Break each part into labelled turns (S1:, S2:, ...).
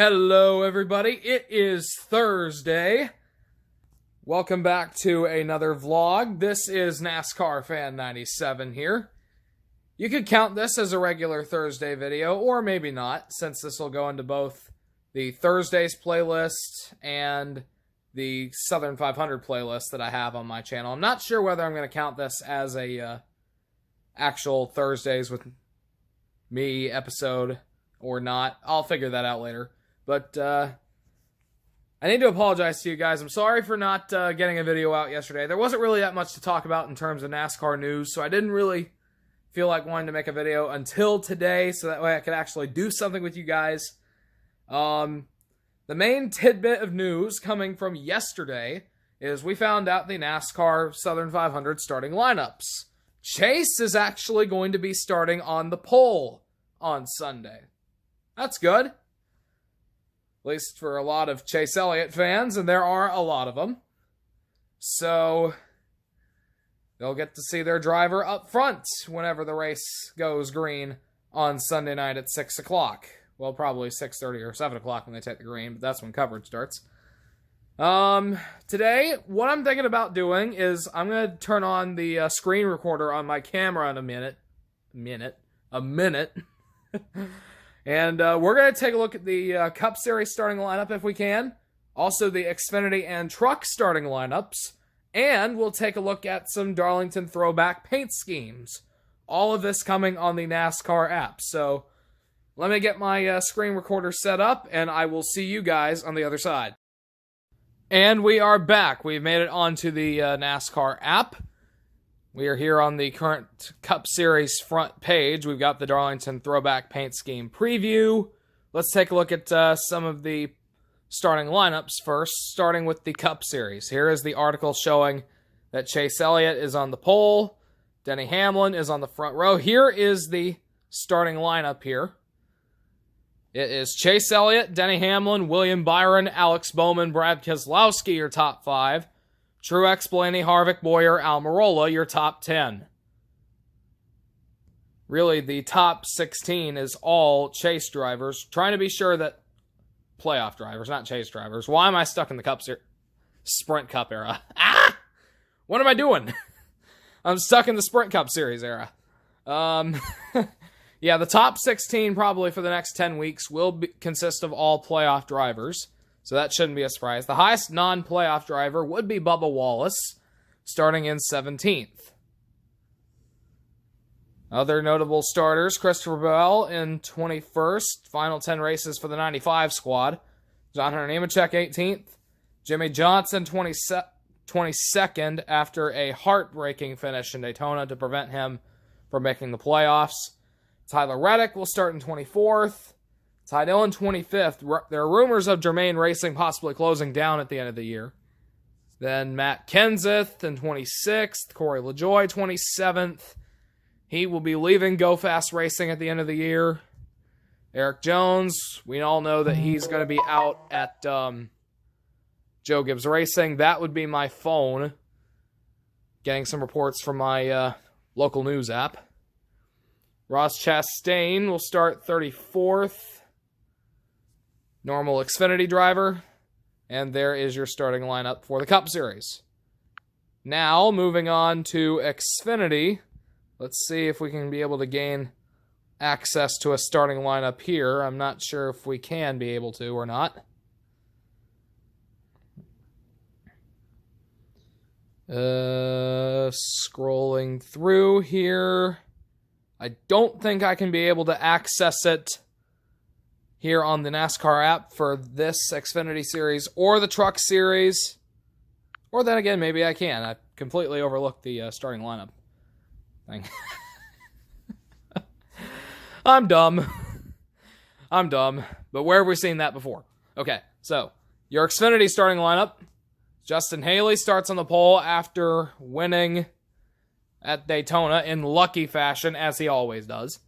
S1: Hello everybody, it is Thursday. Welcome back to another vlog. This is NASCARFan97 here. You could count this as a regular Thursday video, or maybe not, since this will go into both the Thursdays playlist and the Southern 500 playlist that I have on my channel. I'm not sure whether I'm going to count this as a actual Thursdays with me episode or not. I'll figure that out later. But I need to apologize to you guys. I'm sorry for not getting a video out yesterday. There wasn't really that much to talk about in terms of NASCAR news, so I didn't really feel like wanting to make a video until today, so that way I could actually do something with you guys. The main tidbit of news coming from yesterday is we found out the NASCAR Southern 500 starting lineups. Chase is actually going to be starting on the pole on Sunday. That's good. At least for a lot of Chase Elliott fans, and there are a lot of them. So they'll get to see their driver up front whenever the race goes green on Sunday night at 6 o'clock. Well, probably 6:30 or 7 o'clock when they take the green, but that's when coverage starts. Today, what I'm thinking about doing is I'm going to turn on the screen recorder on my camera in a minute. And we're going to take a look at the Cup Series starting lineup if we can. Also the Xfinity and Truck starting lineups. And we'll take a look at some Darlington Throwback paint schemes. All of this coming on the NASCAR app. So let me get my screen recorder set up, and I will see you guys on the other side. And we are back. We've made it onto the NASCAR app. We are here on the current Cup Series front page. We've got the Darlington Throwback Paint Scheme preview. Let's take a look at some of the starting lineups first, starting with the Cup Series. Here is the article showing that Chase Elliott is on the pole. Denny Hamlin is on the front row. Here is the starting lineup here. It is Chase Elliott, Denny Hamlin, William Byron, Alex Bowman, Brad Keselowski, your top 5. Truex, Blaney, Harvick, Boyer, Almirola, your top 10. Really, the top 16 is all Chase drivers. Trying to be sure that... Playoff drivers, not Chase drivers. Why am I stuck in the Cup Series? Sprint Cup era. Ah! What am I doing? I'm stuck in the Sprint Cup Series era. Yeah, the top 16 probably for the next 10 weeks will consist of all playoff drivers. So that shouldn't be a surprise. The highest non-playoff driver would be Bubba Wallace, starting in 17th. Other notable starters, Christopher Bell in 21st, final 10 races for the 95 squad. John Hunter Nemechek 18th. Jimmy Johnson 22nd after a heartbreaking finish in Daytona to prevent him from making the playoffs. Tyler Reddick will start in 24th. Ty Dillon 25th. There are rumors of Germain Racing possibly closing down at the end of the year. Then Matt Kenseth in 26th. Corey LaJoie 27th. He will be leaving Go Fast Racing at the end of the year. Eric Jones, we all know that he's going to be out at Joe Gibbs Racing. That would be my phone. Getting some reports from my local news app. Ross Chastain will start 34th. Normal Xfinity driver. And there is your starting lineup for the Cup Series. Now, moving on to Xfinity. Let's see if we can be able to gain access to a starting lineup here. I'm not sure if we can be able to or not. Scrolling through here. I don't think I can be able to access it here on the NASCAR app for this Xfinity Series or the Truck Series. Or then again, maybe I can. I completely overlooked the starting lineup thing. I'm dumb. But where have we seen that before? Okay, so your Xfinity starting lineup. Justin Haley starts on the pole after winning at Daytona in lucky fashion, as he always does.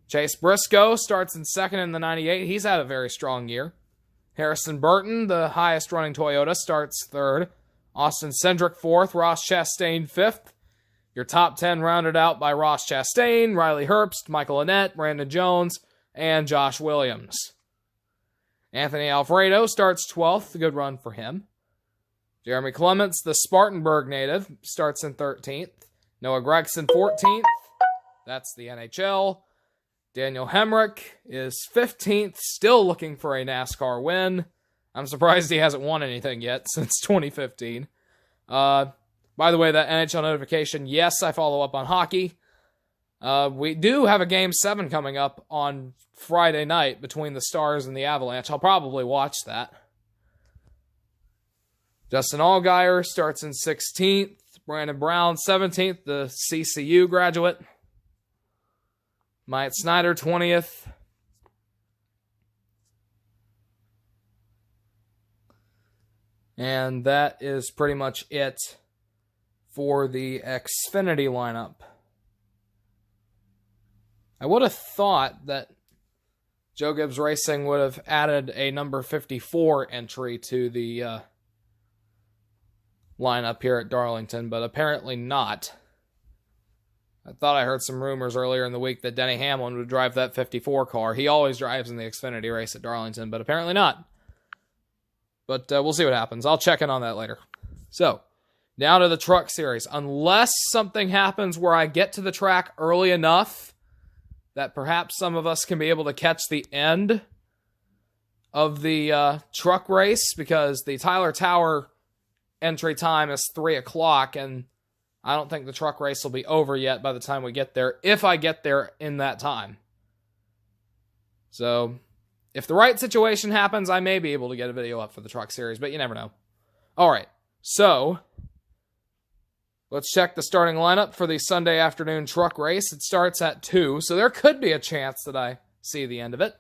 S1: Chase Briscoe starts in second in the 98. He's had a very strong year. Harrison Burton, the highest running Toyota, starts third. Austin Cindric fourth. Ross Chastain fifth. Your top 10 rounded out by Ross Chastain, Riley Herbst, Michael Annett, Brandon Jones, and Josh Williams. Anthony Alfredo starts 12th. A good run for him. Jeremy Clements, the Spartanburg native, starts in 13th. Noah Gregson, 14th. That's the NHL. Daniel Hemrick is 15th, still looking for a NASCAR win. I'm surprised he hasn't won anything yet since 2015. By the way, that NHL notification, yes, I follow up on hockey. We do have a Game 7 coming up on Friday night between the Stars and the Avalanche. I'll probably watch that. Justin Allgaier starts in 16th. Brandon Brown, 17th, the CCU graduate. Myatt Snyder, 20th. And that is pretty much it for the Xfinity lineup. I would have thought that Joe Gibbs Racing would have added a number 54 entry to the lineup here at Darlington, but apparently not. I thought I heard some rumors earlier in the week that Denny Hamlin would drive that 54 car. He always drives in the Xfinity race at Darlington, but apparently not. But we'll see what happens. I'll check in on that later. So, now to the Truck Series. Unless something happens where I get to the track early enough that perhaps some of us can be able to catch the end of the truck race, because the Tyler Tower entry time is 3 o'clock, and I don't think the truck race will be over yet by the time we get there, if I get there in that time. So, if the right situation happens, I may be able to get a video up for the Truck Series, but you never know. Alright, so let's check the starting lineup for the Sunday afternoon truck race. It starts at 2, so there could be a chance that I see the end of it.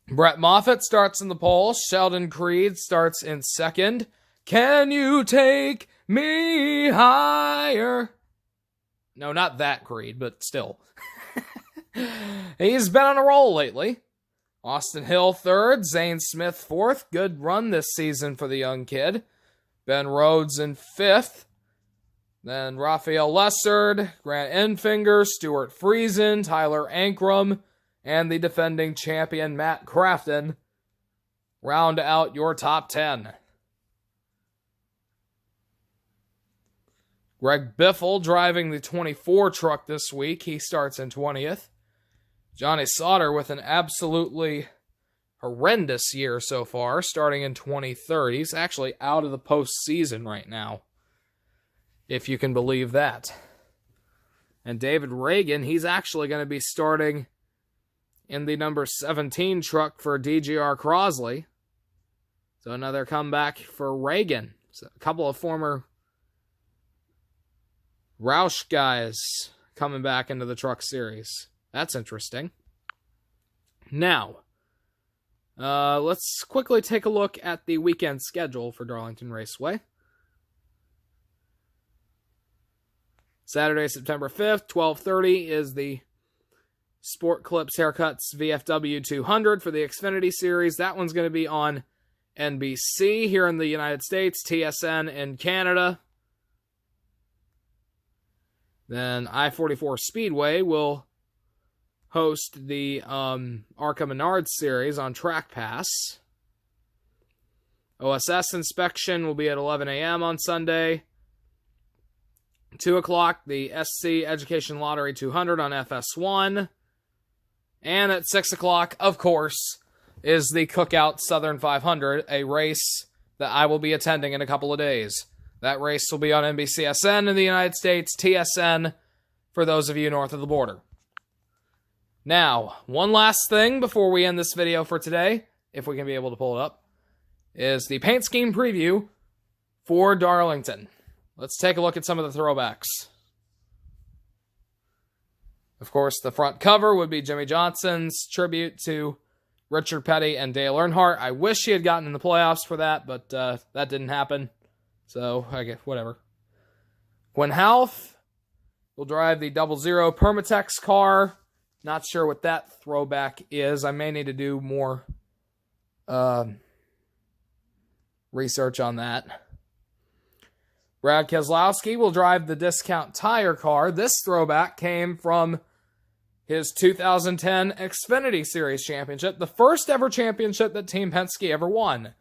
S1: Brett Moffitt starts in the pole. Sheldon Creed starts in second. Can you take me higher? No, not that Creed, but still. He's been on a roll lately. Austin Hill third. Zane Smith fourth. Good run this season for the young kid. Ben Rhodes in fifth. Then Raphael Lessard, Grant Enfinger, Stuart Friesen, Tyler Ankrum, and the defending champion Matt Crafton round out your top 10. Greg Biffle driving the 24 truck this week. He starts in 20th. Johnny Sauter with an absolutely horrendous year so far, starting in 23rd. He's actually out of the postseason right now, if you can believe that. And David Reagan, he's actually going to be starting in the number 17 truck for DGR Crosley. So another comeback for Reagan. So a couple of former Roush guys coming back into the Truck Series. That's interesting. Now, let's quickly take a look at the weekend schedule for Darlington Raceway. Saturday, September 5th, 12:30 is the Sport Clips Haircuts VFW 200 for the Xfinity Series. That one's going to be on NBC here in the United States, TSN in Canada. Then I-44 Speedway will host the ARCA Menards Series on Track Pass. OSS inspection will be at 11 a.m. on Sunday. 2 o'clock, the SC Education Lottery 200 on FS1. And at 6 o'clock, of course, is the Cookout Southern 500, a race that I will be attending in a couple of days. That race will be on NBCSN in the United States, TSN for those of you north of the border. Now, one last thing before we end this video for today, if we can be able to pull it up, is the paint scheme preview for Darlington. Let's take a look at some of the throwbacks. Of course, the front cover would be Jimmy Johnson's tribute to Richard Petty and Dale Earnhardt. I wish he had gotten in the playoffs for that, but that didn't happen. So, I guess, whatever. Gwen Houth will drive the 00 Permatex car. Not sure what that throwback is. I may need to do more research on that. Brad Keselowski will drive the Discount Tire car. This throwback came from his 2010 Xfinity Series championship, the first ever championship that Team Penske ever won.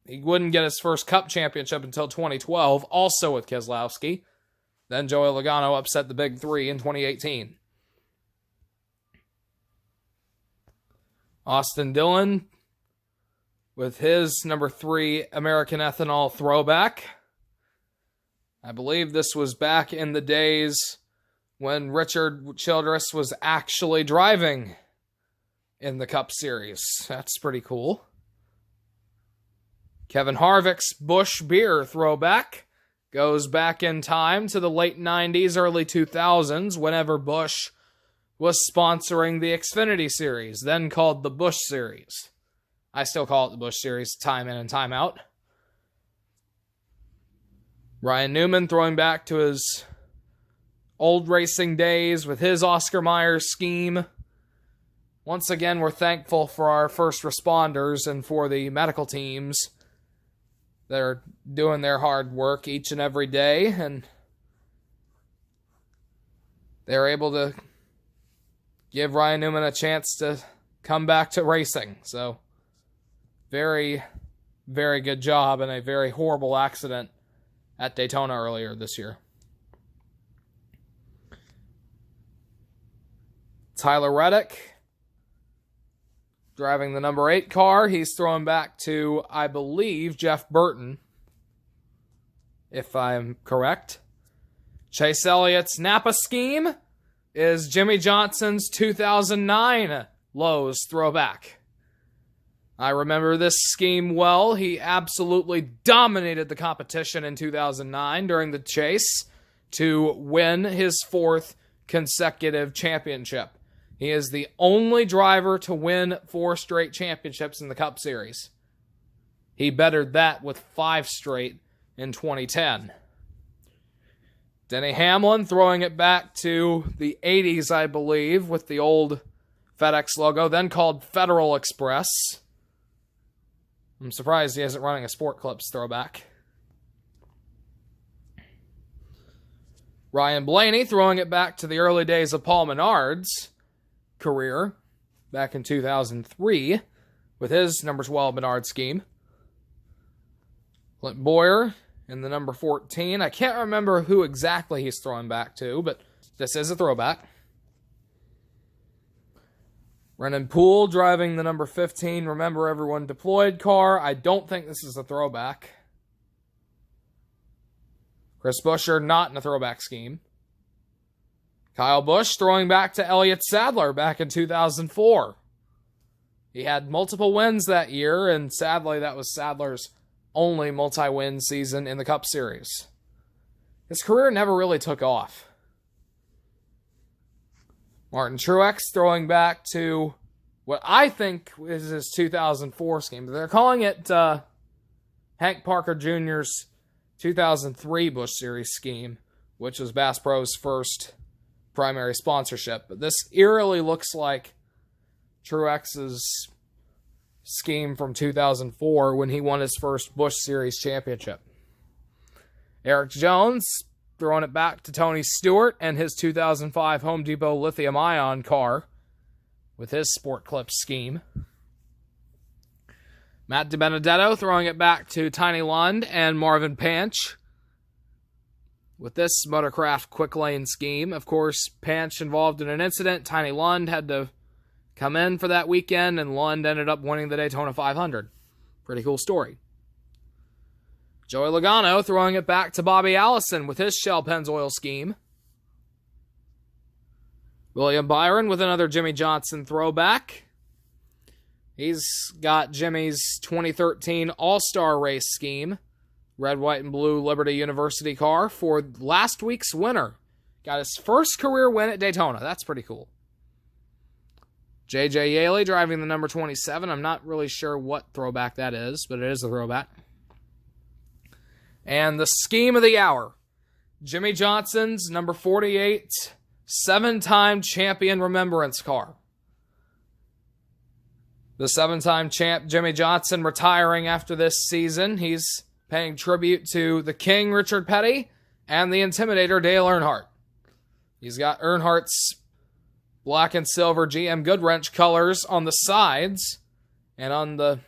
S1: He wouldn't get his first Cup championship until 2012, also with Keselowski. Then Joey Logano upset the Big Three in 2018. Austin Dillon with his number 3 American Ethanol Throwback. I believe this was back in the days when Richard Childress was actually driving in the Cup Series. That's pretty cool. Kevin Harvick's Busch Beer Throwback goes back in time to the late 90s, early 2000s, whenever Busch was sponsoring the Xfinity Series, then called the Busch Series. I still call it the Busch Series, time in and time out. Ryan Newman throwing back to his old racing days with his Oscar Mayer scheme. Once again, we're thankful for our first responders and for the medical teams that are doing their hard work each and every day, and they're able to give Ryan Newman a chance to come back to racing. So, very, very good job in a very horrible accident at Daytona earlier this year. Tyler Reddick driving the number 8 car. He's throwing back to, I believe, Jeff Burton, if I'm correct. Chase Elliott's Napa scheme is Jimmy Johnson's 2009 Lowe's Throwback. I remember this scheme well. He absolutely dominated the competition in 2009 during the chase to win his 4th consecutive championship. He is the only driver to win 4 straight championships in the Cup Series. He bettered that with 5 straight in 2010. Denny Hamlin throwing it back to the 80s, I believe, with the old FedEx logo, then called Federal Express. I'm surprised he isn't running a Sport Clips throwback. Ryan Blaney throwing it back to the early days of Paul Menard's career back in 2003 with his number 12 Menard scheme. Clint Boyer in the number 14. I can't remember who exactly he's throwing back to, but this is a throwback. Brennan Poole driving the number 15 Remember Everyone Deployed car. I don't think this is a throwback. Chris Buescher not in a throwback scheme. Kyle Busch throwing back to Elliott Sadler back in 2004. He had multiple wins that year, and sadly that was Sadler's only multi-win season in the Cup Series. His career never really took off. Martin Truex throwing back to what I think is his 2004 scheme. They're calling it Hank Parker Jr.'s 2003 Busch Series scheme, which was Bass Pro's first primary sponsorship. But this eerily looks like Truex's scheme from 2004 when he won his first Busch Series championship. Eric Jones throwing it back to Tony Stewart and his 2005 Home Depot lithium-ion car with his Sport Clips scheme. Matt DiBenedetto throwing it back to Tiny Lund and Marvin Panch with this Motorcraft Quick Lane scheme. Of course, Panch involved in an incident. Tiny Lund had to come in for that weekend, and Lund ended up winning the Daytona 500. Pretty cool story. Joey Logano throwing it back to Bobby Allison with his Shell Pennzoil scheme. William Byron with another Jimmy Johnson throwback. He's got Jimmy's 2013 All-Star Race scheme. Red, white, and blue Liberty University car for last week's winner. Got his first career win at Daytona. That's pretty cool. J.J. Yaley driving the number 27. I'm not really sure what throwback that is, but it is a throwback. And the scheme of the hour. Jimmy Johnson's number 48 7-time champion remembrance car. The 7-time champ Jimmy Johnson retiring after this season. He's paying tribute to the King Richard Petty and the Intimidator Dale Earnhardt. He's got Earnhardt's black and silver GM Goodwrench colors on the sides, and on the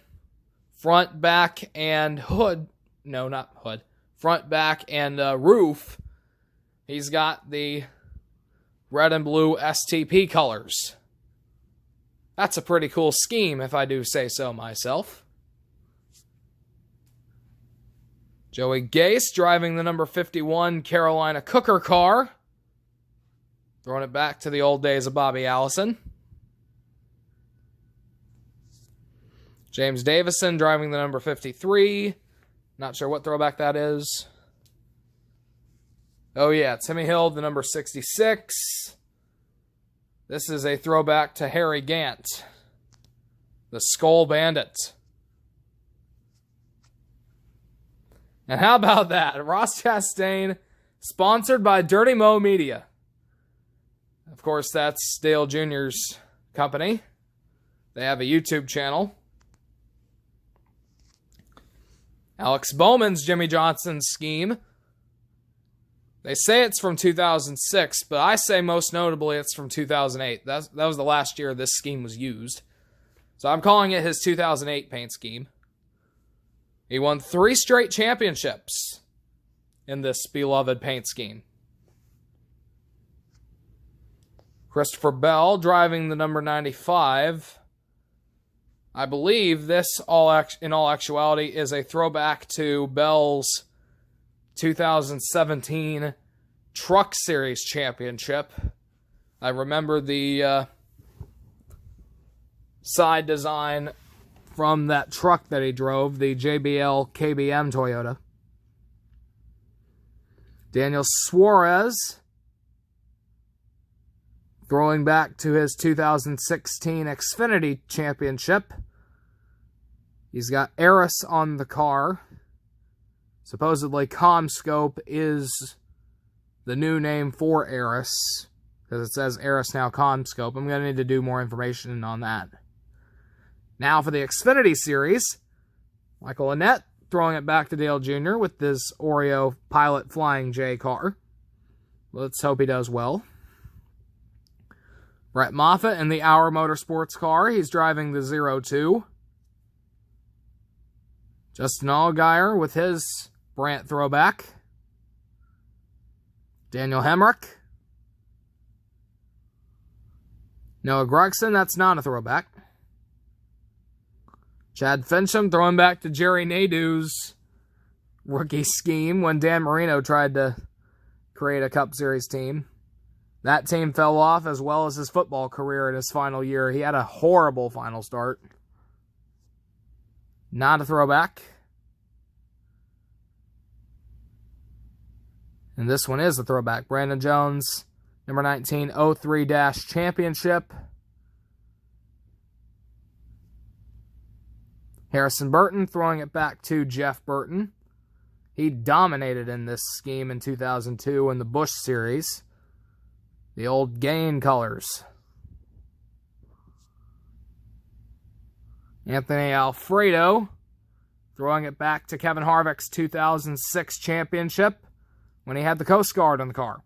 S1: front, back, and hood, no, not hood, front, back, and roof, he's got the red and blue STP colors. That's a pretty cool scheme, if I do say so myself. Joey Gase driving the number 51 Carolina Cooker car. Throwing it back to the old days of Bobby Allison. James Davison driving the number 53. Not sure what throwback that is. Oh yeah, Timmy Hill, the number 66. This is a throwback to Harry Gant, the Skull Bandit. And how about that? Ross Chastain, sponsored by Dirty Mo Media. Of course, that's Dale Jr.'s company. They have a YouTube channel. Alex Bowman's Jimmy Johnson scheme. They say it's from 2006, but I say most notably it's from 2008. That was the last year this scheme was used. So I'm calling it his 2008 paint scheme. He won 3 straight championships in this beloved paint scheme. Christopher Bell driving the number 95. I believe this, in all actuality, is a throwback to Bell's 2017 Truck Series Championship. I remember the side design from that truck that he drove, the JBL KBM Toyota. Daniel Suarez, throwing back to his 2016 Xfinity Championship. He's got Eris on the car. Supposedly, ComScope is the new name for Eris, because it says Eris now ComScope. I'm going to need to do more information on that. Now for the Xfinity Series, Michael Annett throwing it back to Dale Jr. with this Oreo Pilot Flying J car. Let's hope he does well. Brett Moffitt in the Hour Motorsports car. He's driving the 02. Justin Allgaier with his Brandt throwback. Daniel Hemrick. Noah Gragson, that's not a throwback. Chad Fincham throwing back to Jerry Nadeau's rookie scheme when Dan Marino tried to create a Cup Series team. That team fell off, as well as his football career in his final year. He had a horrible final start. Not a throwback. And this one is a throwback. Brandon Jones, number 19, 03-Championship. Harrison Burton throwing it back to Jeff Burton. He dominated in this scheme in 2002 in the Busch Series. The old Gain colors. Anthony Alfredo throwing it back to Kevin Harvick's 2006 championship when he had the Coast Guard on the car.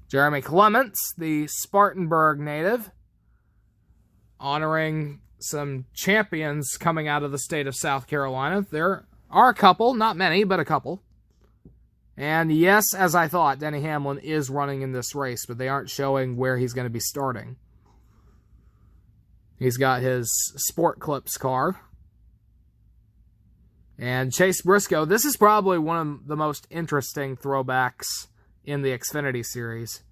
S1: Jeremy Clements, the Spartanburg native, honoring some champions coming out of the state of South Carolina. There are a couple, not many, but a couple. And yes, as I thought, Denny Hamlin is running in this race, but they aren't showing where he's going to be starting. He's got his Sport Clips car. And Chase Briscoe, this is probably one of the most interesting throwbacks in the Xfinity series.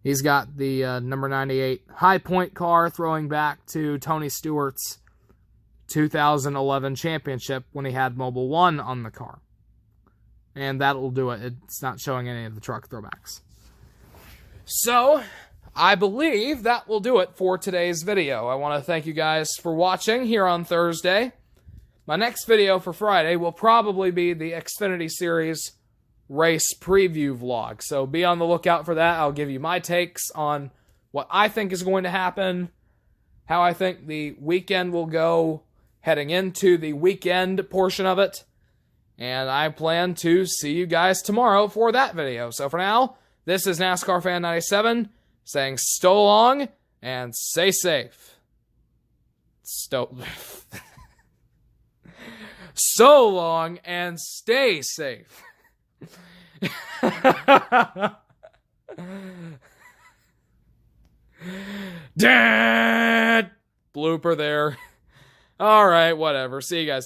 S1: He's got the number 98 High Point car throwing back to Tony Stewart's 2011 championship when he had Mobil 1 on the car. And that'll do it. It's not showing any of the truck throwbacks. So, I believe that will do it for today's video. I want to thank you guys for watching here on Thursday. My next video for Friday will probably be the Xfinity Series race preview vlog. So be on the lookout for that. I'll give you my takes on what I think is going to happen, how I think the weekend will go heading into the weekend portion of it. And I plan to see you guys tomorrow for that video. So for now, This is NASCARFan97 saying so long and stay safe. So long and stay safe. Dad! Blooper there. All right, whatever. See you guys tomorrow.